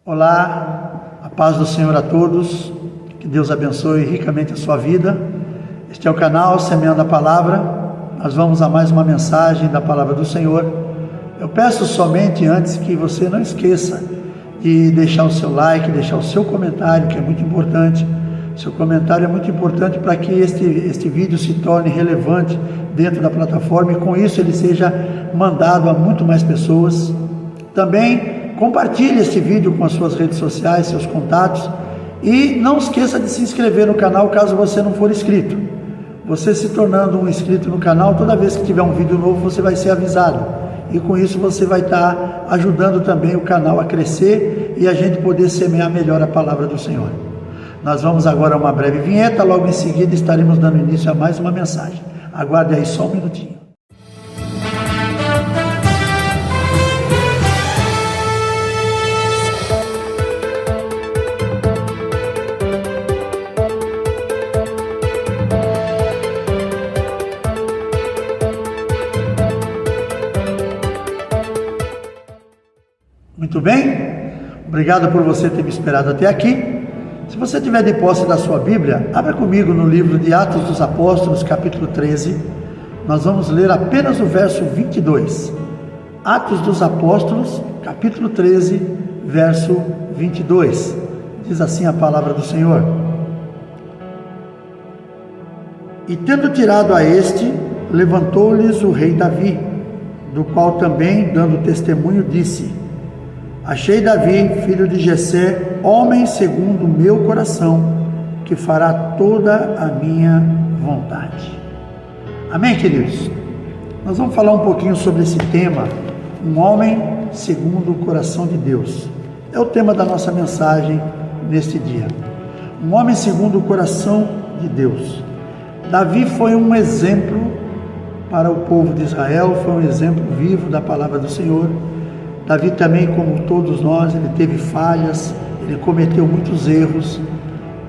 Olá, a paz do Senhor a todos, que Deus abençoe ricamente a sua vida. Este é o canal Semeando a Palavra. Nós vamos a mais uma mensagem da Palavra do Senhor. Eu peço somente antes que você não esqueça de deixar o seu like, deixar o seu comentário, que é muito importante. Seu comentário é muito importante para que este vídeo se torne relevante dentro da plataforma e com isso ele seja mandado a muito mais pessoas. Também compartilhe este vídeo com as suas redes sociais, seus contatos, e não esqueça de se inscrever no canal caso você não for inscrito. Você se tornando um inscrito no canal, toda vez que tiver um vídeo novo você vai ser avisado, e com isso você vai estar ajudando também o canal a crescer e a gente poder semear melhor a palavra do Senhor. Nós vamos agora a uma breve vinheta, logo em seguida estaremos dando início a mais uma mensagem. Aguarde aí só um minutinho. Muito bem, obrigado por você ter me esperado até aqui. Se você tiver de posse da sua Bíblia, abra comigo no livro de Atos dos Apóstolos, capítulo 13. Nós vamos ler apenas o verso 22. Atos dos Apóstolos, capítulo 13, verso 22. Diz assim a palavra do Senhor: E tendo tirado a este, levantou-lhes o rei Davi, do qual também, dando testemunho, disse: Achei Davi, filho de Jessé, homem segundo o meu coração, que fará toda a minha vontade. Amém, queridos? Nós vamos falar um pouquinho sobre esse tema, um homem segundo o coração de Deus. É o tema da nossa mensagem neste dia. Um homem segundo o coração de Deus. Davi foi um exemplo para o povo de Israel, foi um exemplo vivo da palavra do Senhor. Davi também, como todos nós, ele teve falhas, ele cometeu muitos erros,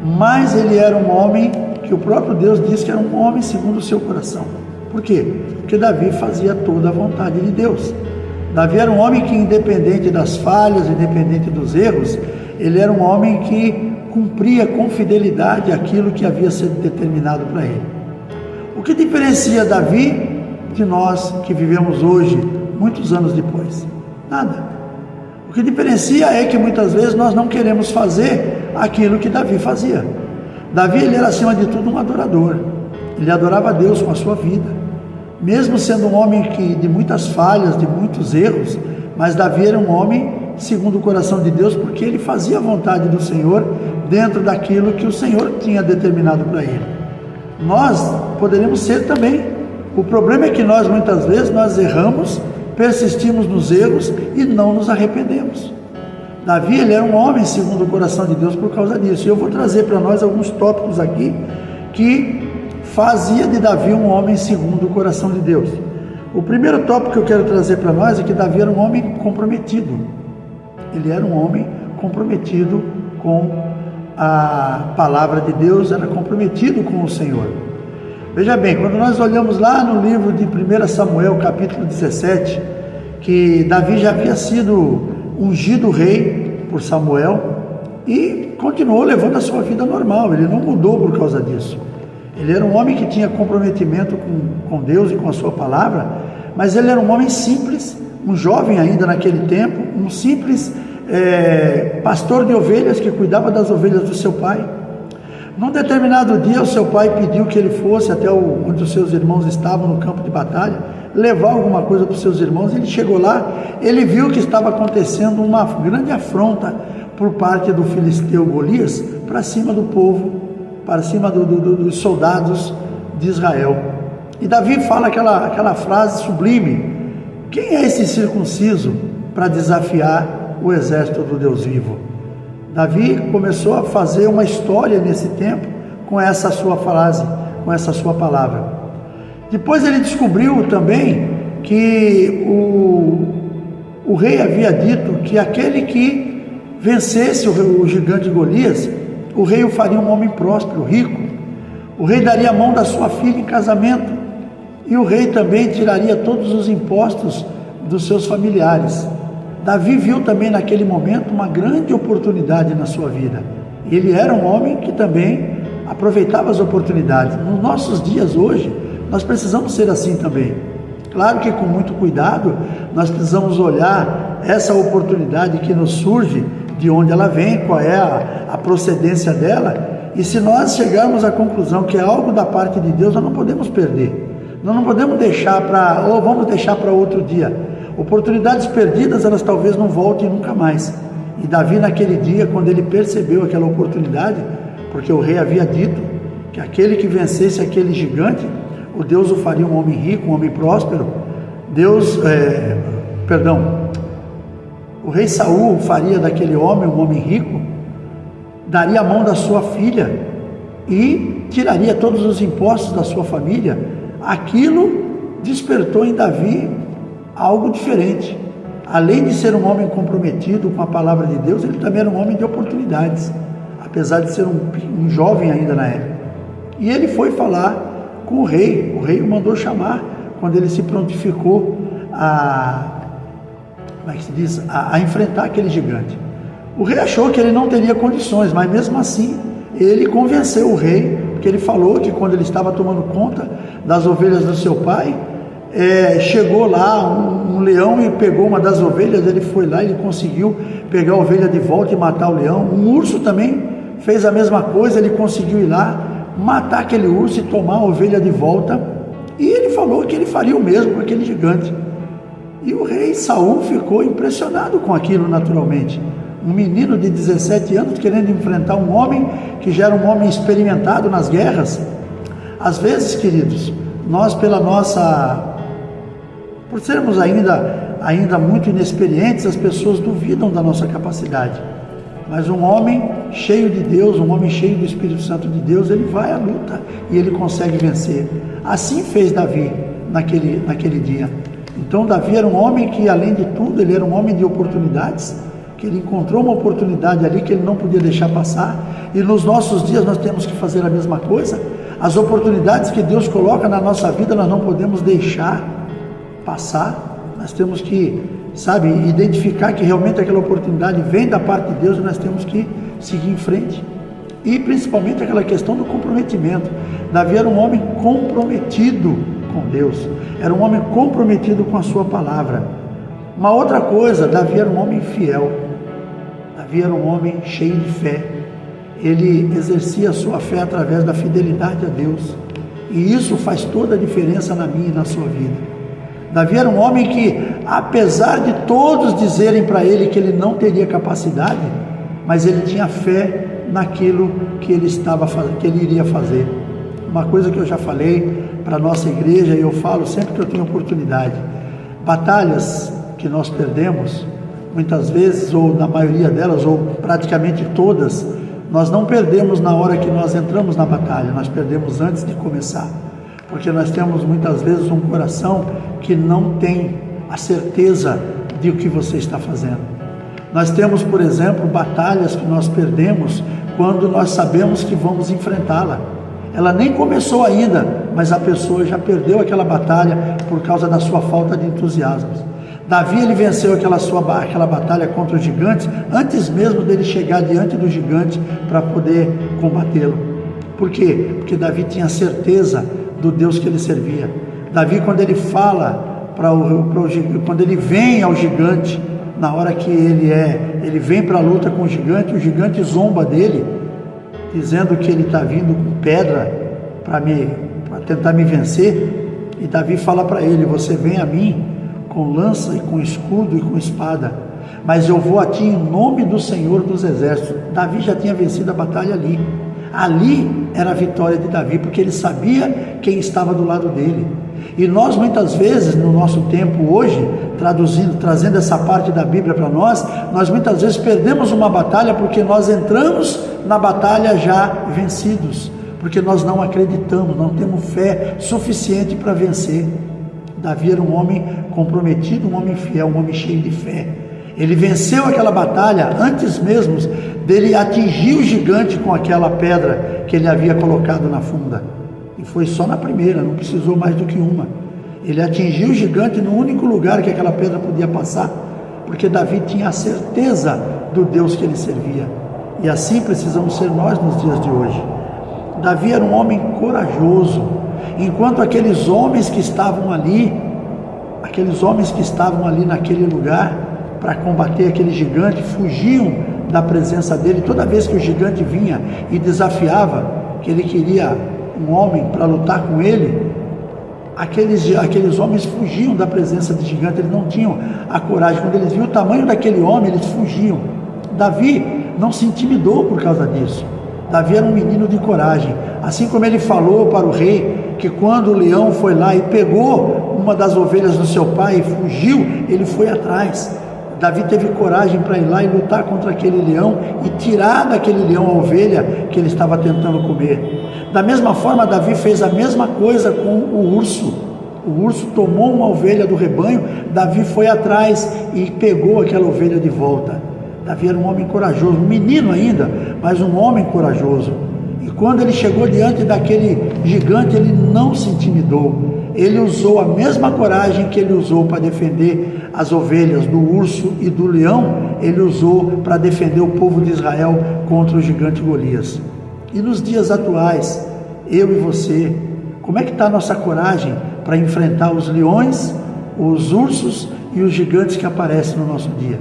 mas ele era um homem que o próprio Deus disse que era um homem segundo o seu coração. Por quê? Porque Davi fazia toda a vontade de Deus. Davi era um homem que, independente das falhas, independente dos erros, ele era um homem que cumpria com fidelidade aquilo que havia sido determinado para ele. O que diferencia Davi de nós que vivemos hoje, muitos anos depois? Nada. O que diferencia é que muitas vezes nós não queremos fazer aquilo que Davi fazia. Davi, ele era acima de tudo um adorador. Ele adorava a Deus com a sua vida. Mesmo sendo um homem de muitas falhas, de muitos erros, mas Davi era um homem segundo o coração de Deus, porque ele fazia a vontade do Senhor dentro daquilo que o Senhor tinha determinado para ele. Nós poderíamos ser também. O problema é que nós muitas vezes nós erramos, persistimos nos erros e não nos arrependemos. Davi, ele era um homem segundo o coração de Deus por causa disso. E eu vou trazer para nós alguns tópicos aqui que fazia de Davi um homem segundo o coração de Deus. O primeiro tópico que eu quero trazer para nós é que Davi era um homem comprometido. Ele era um homem comprometido com a palavra de Deus, era comprometido com o Senhor. Veja bem, quando nós olhamos lá no livro de 1 Samuel, capítulo 17, que Davi já havia sido ungido rei por Samuel e continuou levando a sua vida normal, ele não mudou por causa disso. Ele era um homem que tinha comprometimento com Deus e com a sua palavra, mas ele era um homem simples, um jovem ainda naquele tempo, um simples pastor de ovelhas que cuidava das ovelhas do seu pai. Num determinado dia, o seu pai pediu que ele fosse até onde os seus irmãos estavam no campo de batalha, levar alguma coisa para os seus irmãos. Ele chegou lá, ele viu que estava acontecendo uma grande afronta por parte do filisteu Golias para cima do povo, para cima dos soldados de Israel. E Davi fala aquela frase sublime: quem é esse circunciso para desafiar o exército do Deus vivo? Davi começou a fazer uma história nesse tempo com essa sua frase, com essa sua palavra. Depois ele descobriu também que o rei havia dito que aquele que vencesse o gigante Golias, o rei o faria um homem próspero, rico. O rei daria a mão da sua filha em casamento e o rei também tiraria todos os impostos dos seus familiares. Davi viu também naquele momento uma grande oportunidade na sua vida. Ele era um homem que também aproveitava as oportunidades. Nos nossos dias hoje, nós precisamos ser assim também. Claro que com muito cuidado, nós precisamos olhar essa oportunidade que nos surge, de onde ela vem, qual é a procedência dela, e se nós chegarmos à conclusão que é algo da parte de Deus, nós não podemos perder. Nós não podemos deixar vamos deixar para outro dia. Oportunidades perdidas, elas talvez não voltem nunca mais. E Davi, naquele dia, quando ele percebeu aquela oportunidade, porque o rei havia dito que aquele que vencesse aquele gigante, o Deus o faria um homem rico, um homem próspero. O rei Saul faria daquele homem um homem rico, daria a mão da sua filha e tiraria todos os impostos da sua família. Aquilo despertou em Davi algo diferente. Além de ser um homem comprometido com a palavra de Deus, ele também era um homem de oportunidades, apesar de ser um jovem ainda na época. E ele foi falar com o rei o mandou chamar, quando ele se prontificou a enfrentar aquele gigante. O rei achou que ele não teria condições, mas mesmo assim, ele convenceu o rei, porque ele falou que quando ele estava tomando conta das ovelhas do seu pai, chegou lá um leão e pegou uma das ovelhas. Ele foi lá e ele conseguiu pegar a ovelha de volta e matar o leão. Um urso também fez a mesma coisa, ele conseguiu ir lá, matar aquele urso e tomar a ovelha de volta, e ele falou que ele faria o mesmo com aquele gigante. E o rei Saul ficou impressionado com aquilo, naturalmente. Um menino de 17 anos querendo enfrentar um homem que já era um homem experimentado nas guerras. Às vezes, queridos, nós por sermos ainda muito inexperientes, as pessoas duvidam da nossa capacidade. Mas um homem cheio de Deus, um homem cheio do Espírito Santo de Deus, ele vai à luta e ele consegue vencer. Assim fez Davi naquele dia. Então Davi era um homem que, além de tudo, ele era um homem de oportunidades, que ele encontrou uma oportunidade ali que ele não podia deixar passar. E nos nossos dias nós temos que fazer a mesma coisa. As oportunidades que Deus coloca na nossa vida, nós não podemos deixar passar. Nós temos que, identificar que realmente aquela oportunidade vem da parte de Deus, e nós temos que seguir em frente. E principalmente aquela questão do comprometimento. Davi era um homem comprometido com Deus, era um homem comprometido com a sua palavra. Uma outra coisa, Davi era um homem fiel. Davi era um homem cheio de fé. Ele exercia a sua fé através da fidelidade a Deus, e isso faz toda a diferença na minha e na sua vida. Davi era um homem que, apesar de todos dizerem para ele que ele não teria capacidade, mas ele tinha fé naquilo que ele iria fazer. Uma coisa que eu já falei para a nossa igreja, e eu falo sempre que eu tenho oportunidade: batalhas que nós perdemos, muitas vezes, ou na maioria delas, ou praticamente todas, nós não perdemos na hora que nós entramos na batalha, nós perdemos antes de começar. Porque nós temos muitas vezes um coração que não tem a certeza de o que você está fazendo. Nós temos, por exemplo, batalhas que nós perdemos quando nós sabemos que vamos enfrentá-la. Ela nem começou ainda, mas a pessoa já perdeu aquela batalha por causa da sua falta de entusiasmo. Davi, ele venceu aquela batalha contra os gigantes antes mesmo dele chegar diante do gigante para poder combatê-lo. Por quê? Porque Davi tinha certeza do Deus que ele servia. Davi, quando ele fala quando ele vem ao gigante, na hora que ele vem para a luta com o gigante zomba dele, dizendo que ele está vindo com pedra para tentar me vencer. E Davi fala para ele: você vem a mim com lança e com escudo e com espada, mas eu vou a ti em nome do Senhor dos Exércitos. Davi já tinha vencido a batalha ali. Ali era a vitória de Davi, porque ele sabia quem estava do lado dele. E nós, muitas vezes, no nosso tempo hoje, trazendo essa parte da Bíblia para nós muitas vezes perdemos uma batalha porque nós entramos na batalha já vencidos, porque nós não acreditamos, não temos fé suficiente para vencer. Davi era um homem comprometido, um homem fiel, um homem cheio de fé. Ele venceu aquela batalha antes mesmo dele atingir o gigante com aquela pedra que ele havia colocado na funda. E foi só na primeira, não precisou mais do que uma. Ele atingiu o gigante no único lugar que aquela pedra podia passar, porque Davi tinha a certeza do Deus que ele servia. E assim precisamos ser nós nos dias de hoje. Davi era um homem corajoso, enquanto aqueles homens que estavam ali naquele lugar para combater aquele gigante, fugiam da presença dele. Toda vez que o gigante vinha e desafiava, que ele queria um homem para lutar com ele, aqueles homens fugiam da presença do gigante, eles não tinham a coragem. Quando eles viam o tamanho daquele homem, eles fugiam. Davi não se intimidou por causa disso. Davi era um menino de coragem, assim como ele falou para o rei que quando o leão foi lá e pegou uma das ovelhas do seu pai e fugiu, ele foi atrás. Davi teve coragem para ir lá e lutar contra aquele leão e tirar daquele leão a ovelha que ele estava tentando comer. Da mesma forma, Davi fez a mesma coisa com o urso. O urso tomou uma ovelha do rebanho, Davi foi atrás e pegou aquela ovelha de volta. Davi era um homem corajoso, um menino ainda, mas um homem corajoso. E quando ele chegou diante daquele gigante, ele não se intimidou. Ele usou a mesma coragem que ele usou para defender as ovelhas do urso e do leão, ele usou para defender o povo de Israel contra o gigante Golias. E nos dias atuais, eu e você, como é que está a nossa coragem para enfrentar os leões, os ursos e os gigantes que aparecem no nosso dia?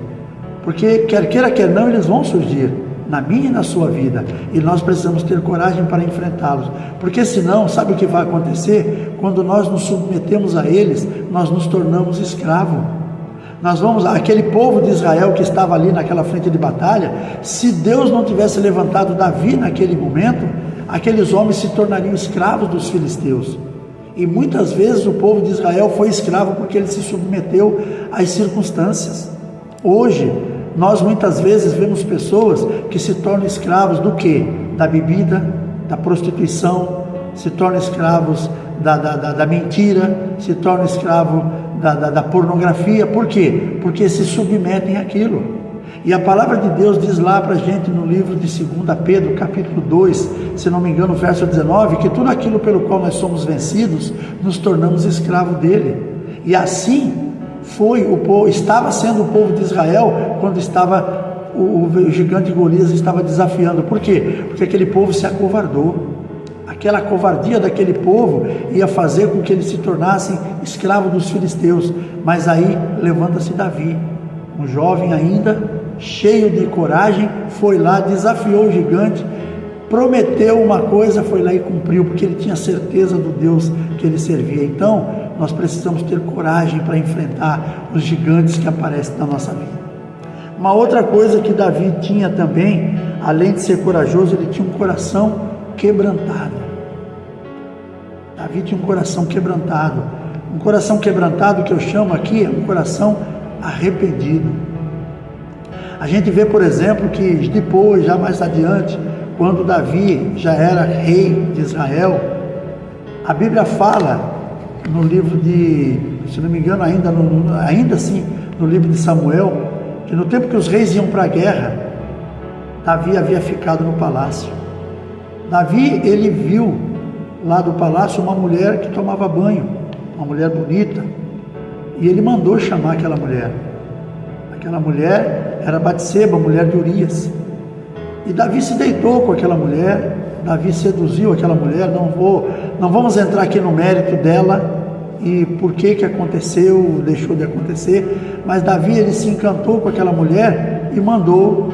Porque quer queira, quer não, eles vão surgir na minha e na sua vida, e nós precisamos ter coragem para enfrentá-los, porque senão, sabe o que vai acontecer? Quando nós nos submetemos a eles, nós nos tornamos escravos. Aquele povo de Israel que estava ali naquela frente de batalha, se Deus não tivesse levantado Davi naquele momento, aqueles homens se tornariam escravos dos filisteus. E muitas vezes o povo de Israel foi escravo porque ele se submeteu às circunstâncias. Hoje, nós muitas vezes vemos pessoas que se tornam escravos do quê? Da bebida, da prostituição, se tornam escravos da mentira, se tornam escravos da pornografia. Por quê? Porque se submetem àquilo. E a palavra de Deus diz lá para a gente no livro de 2 Pedro, capítulo 2, se não me engano, verso 19, que tudo aquilo pelo qual nós somos vencidos, nos tornamos escravos dele. E assim estava sendo o povo de Israel quando o gigante Golias estava desafiando. Por quê? Porque aquele povo se acovardou. Aquela covardia daquele povo ia fazer com que eles se tornassem escravos dos filisteus. Mas aí levanta-se Davi, um jovem ainda, cheio de coragem, foi lá, desafiou o gigante, prometeu uma coisa, foi lá e cumpriu, porque ele tinha certeza do Deus que ele servia. Então, nós precisamos ter coragem para enfrentar os gigantes que aparecem na nossa vida. Uma outra coisa que Davi tinha também, além de ser corajoso, ele tinha um coração quebrantado. Davi tinha um coração quebrantado. Um coração quebrantado que eu chamo aqui é um coração arrependido. A gente vê, por exemplo, que depois, já mais adiante, quando Davi já era rei de Israel, a Bíblia fala no livro de, se não me engano, ainda assim, no livro de Samuel, que no tempo que os reis iam para a guerra, Davi havia ficado no palácio. Davi, ele viu lá do palácio uma mulher que tomava banho, uma mulher bonita, e ele mandou chamar aquela mulher. Aquela mulher era Batseba, mulher de Urias. E Davi se deitou com aquela mulher, Davi seduziu aquela mulher. Não vamos entrar aqui no mérito dela e por que aconteceu, deixou de acontecer, mas Davi, ele se encantou com aquela mulher e mandou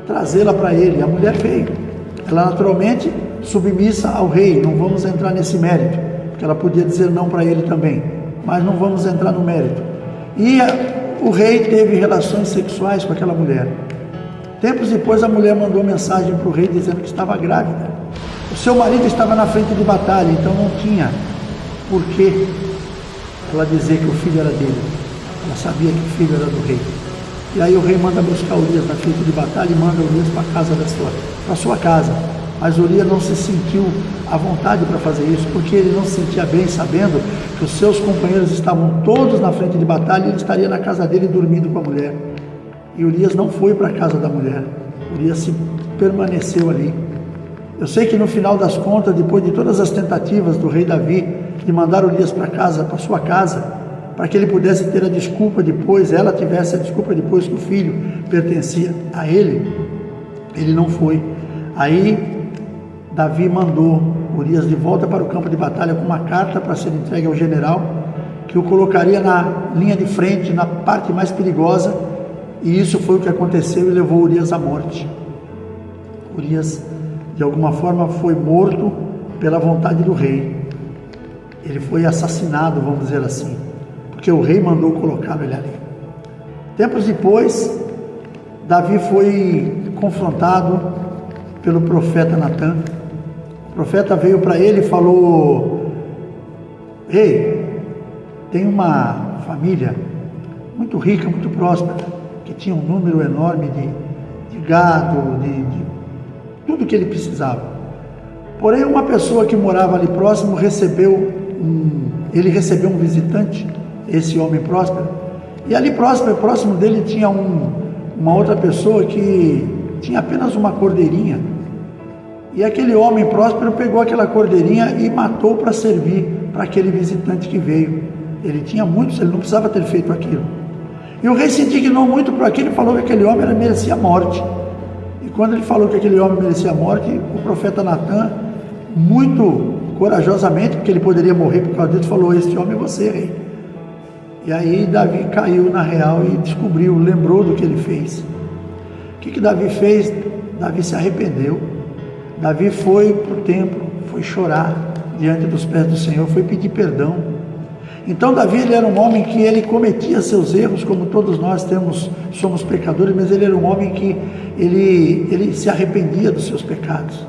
trazê-la para ele. A mulher veio, ela naturalmente submissa ao rei. Não vamos entrar nesse mérito, porque ela podia dizer não para ele também, mas não vamos entrar no mérito. E o rei teve relações sexuais com aquela mulher. Tempos depois, a mulher mandou mensagem para o rei dizendo que estava grávida. O seu marido estava na frente de batalha, então não tinha por que ela dizer que o filho era dele. Ela sabia que o filho era do rei. E aí o rei manda buscar Urias na frente de batalha e manda Urias para a casa para sua casa. Mas Urias não se sentiu à vontade para fazer isso, porque ele não se sentia bem sabendo que os seus companheiros estavam todos na frente de batalha e ele estaria na casa dele dormindo com a mulher. E Urias não foi para a casa da mulher. Urias permaneceu ali. Eu sei que no final das contas, depois de todas as tentativas do rei Davi de mandar Urias para sua casa, para que ele pudesse ter a desculpa depois, ela tivesse a desculpa depois que o filho pertencia a ele, ele não foi. Aí Davi mandou Urias de volta para o campo de batalha com uma carta para ser entregue ao general, que o colocaria na linha de frente, na parte mais perigosa, e isso foi o que aconteceu e levou Urias à morte. Urias, de alguma forma, foi morto pela vontade do rei. Ele foi assassinado, vamos dizer assim, porque o rei mandou colocá-lo ali. Tempos depois, Davi foi confrontado pelo profeta Natan. O profeta veio para ele e falou: Ei, tem uma família muito rica, muito próspera, que tinha um número enorme de gado, de tudo que ele precisava. Porém, uma pessoa que morava ali próximo recebeu um visitante, esse homem próspero, e ali próximo dele tinha uma outra pessoa que tinha apenas uma cordeirinha. E aquele homem próspero pegou aquela cordeirinha e matou para servir para aquele visitante que veio. Ele tinha muitos, ele não precisava ter feito aquilo. E o rei se indignou muito por aquilo e falou que aquele homem merecia a morte. E quando ele falou que aquele homem merecia a morte, o profeta Natan, muito corajosamente, porque ele poderia morrer por causa disso, falou: Este homem é você, rei. E aí Davi caiu na real e descobriu, lembrou do que ele fez. O que Davi fez? Davi se arrependeu. Davi foi para o templo, foi chorar diante dos pés do Senhor, foi pedir perdão. Então Davi, ele era um homem que ele cometia seus erros, como todos nós somos pecadores, mas ele era um homem que ele se arrependia dos seus pecados.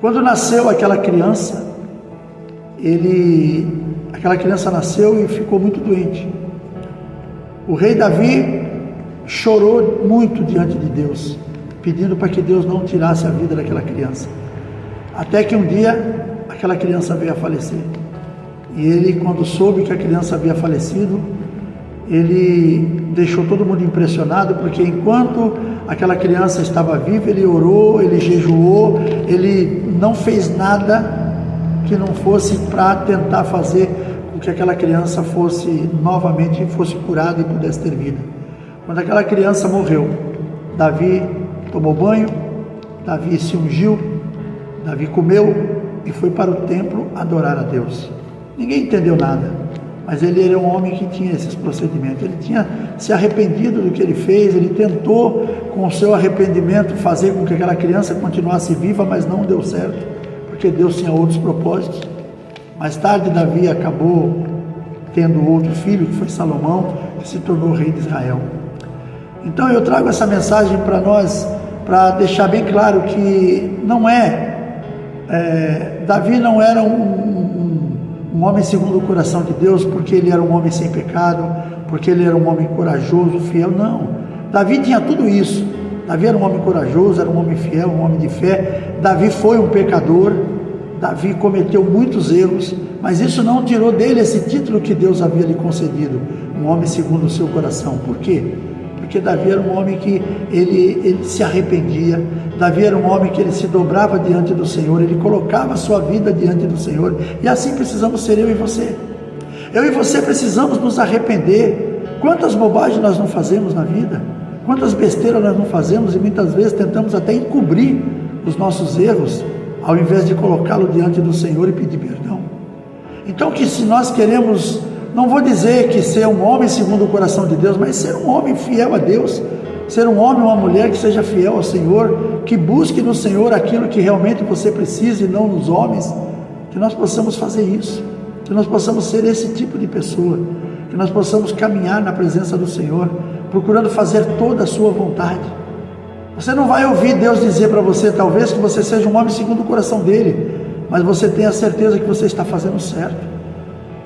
Quando nasceu aquela criança, aquela criança nasceu e ficou muito doente. O rei Davi chorou muito diante de Deus, pedindo para que Deus não tirasse a vida daquela criança. Até que um dia, aquela criança veio a falecer. E ele, quando soube que a criança havia falecido, ele deixou todo mundo impressionado, porque enquanto aquela criança estava viva, ele orou, ele jejuou, ele não fez nada que não fosse para tentar fazer com que aquela criança fosse curada e pudesse ter vida. Quando aquela criança morreu, Davi tomou banho, Davi se ungiu, Davi comeu e foi para o templo adorar a Deus. Ninguém entendeu nada, mas ele era um homem que tinha esses procedimentos. Ele tinha se arrependido do que ele fez, ele tentou com o seu arrependimento fazer com que aquela criança continuasse viva, mas não deu certo, porque Deus tinha outros propósitos. Mais tarde Davi acabou tendo outro filho, que foi Salomão, que se tornou rei de Israel. Então eu trago essa mensagem para nós, para deixar bem claro que Davi não era um homem segundo o coração de Deus, porque ele era um homem sem pecado, porque ele era um homem corajoso, fiel, não. Davi tinha tudo isso. Davi era um homem corajoso, era um homem fiel, um homem de fé. Davi foi um pecador, Davi cometeu muitos erros, mas isso não tirou dele esse título que Deus havia lhe concedido, um homem segundo o seu coração. Por quê? Porque Davi era um homem que ele se arrependia. Davi era um homem que ele se dobrava diante do Senhor, ele colocava a sua vida diante do Senhor, e assim precisamos ser eu e você. Eu e você precisamos nos arrepender. Quantas bobagens nós não fazemos na vida, quantas besteiras nós não fazemos, e muitas vezes tentamos até encobrir os nossos erros, ao invés de colocá-lo diante do Senhor e pedir perdão. Então, que se nós queremos, não vou dizer que ser um homem segundo o coração de Deus, mas ser um homem fiel a Deus, ser um homem ou uma mulher que seja fiel ao Senhor, que busque no Senhor aquilo que realmente você precisa e não nos homens, que nós possamos fazer isso, que nós possamos ser esse tipo de pessoa, que nós possamos caminhar na presença do Senhor, procurando fazer toda a sua vontade. Você não vai ouvir Deus dizer para você, talvez, que você seja um homem segundo o coração dele, mas você tenha certeza que você está fazendo certo.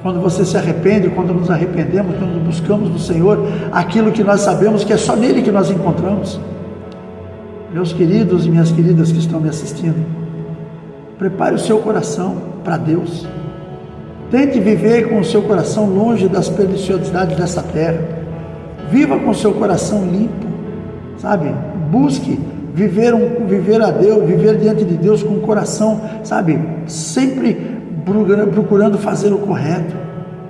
Quando você se arrepende, quando nos arrependemos, quando buscamos no Senhor aquilo que nós sabemos que é só nele que nós encontramos. Meus queridos e minhas queridas que estão me assistindo, prepare o seu coração para Deus. Tente viver com o seu coração longe das perniciosidades dessa terra. Viva com o seu coração limpo, sabe? Busque viver a Deus, viver diante de Deus com o coração, sabe? Sempre procurando fazer o correto.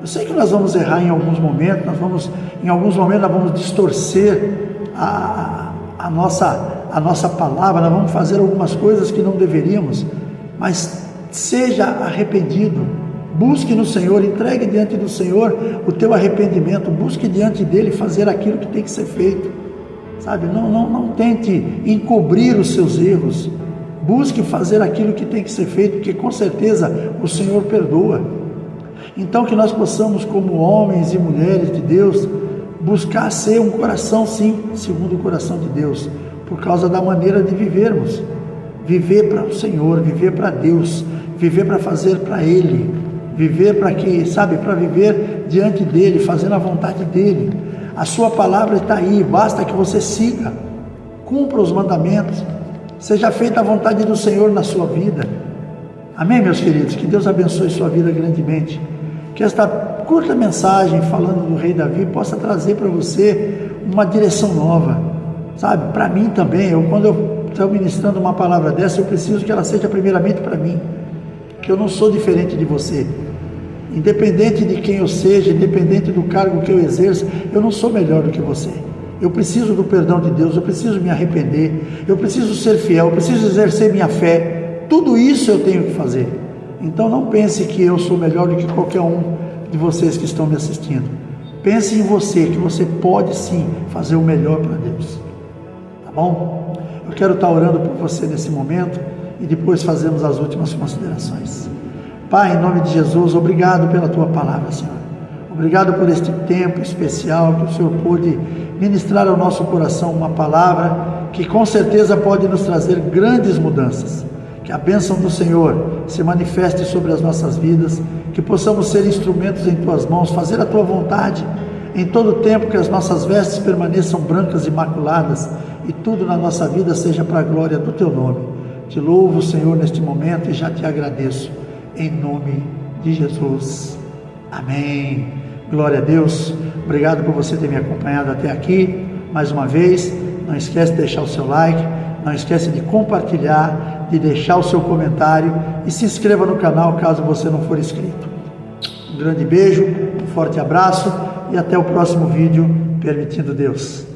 Eu sei que nós vamos errar em alguns momentos, em alguns momentos nós vamos distorcer a nossa palavra, nós vamos fazer algumas coisas que não deveríamos, mas seja arrependido, busque no Senhor, entregue diante do Senhor o teu arrependimento, busque diante dele fazer aquilo que tem que ser feito, sabe? Não tente encobrir os seus erros, busque fazer aquilo que tem que ser feito, porque com certeza o Senhor perdoa. Então que nós possamos, como homens e mulheres de Deus, buscar ser um coração, sim, segundo o coração de Deus, por causa da maneira de vivermos, viver para o Senhor, viver para Deus, viver para fazer para Ele, viver para que, sabe, para viver diante dEle, fazendo a vontade dEle. A sua palavra está aí, basta que você siga, cumpra os mandamentos, seja feita a vontade do Senhor na sua vida. Amém, meus queridos? Que Deus abençoe sua vida grandemente. Que esta curta mensagem falando do rei Davi possa trazer para você uma direção nova, sabe? Para mim também, quando eu estou ministrando uma palavra dessa, eu preciso que ela seja primeiramente para mim, que eu não sou diferente de você, independente de quem eu seja, independente do cargo que eu exerço, eu não sou melhor do que você. Eu preciso do perdão de Deus, eu preciso me arrepender, eu preciso ser fiel, eu preciso exercer minha fé, tudo isso eu tenho que fazer. Então não pense que eu sou melhor do que qualquer um de vocês que estão me assistindo. Pense em você, que você pode sim fazer o melhor para Deus. Tá bom? Eu quero estar orando por você nesse momento e depois fazemos as últimas considerações. Pai, em nome de Jesus, obrigado pela Tua palavra, Senhor. Obrigado por este tempo especial que o Senhor pôde ministrar ao nosso coração uma palavra que com certeza pode nos trazer grandes mudanças. Que a bênção do Senhor se manifeste sobre as nossas vidas, que possamos ser instrumentos em Tuas mãos, fazer a Tua vontade em todo o tempo, que as nossas vestes permaneçam brancas e imaculadas e tudo na nossa vida seja para a glória do Teu nome. Te louvo, Senhor, neste momento e já te agradeço, em nome de Jesus. Amém. Glória a Deus. Obrigado por você ter me acompanhado até aqui. Mais uma vez, não esquece de deixar o seu like, não esquece de compartilhar, de deixar o seu comentário e se inscreva no canal caso você não for inscrito. Um grande beijo, um forte abraço e até o próximo vídeo, permitindo Deus.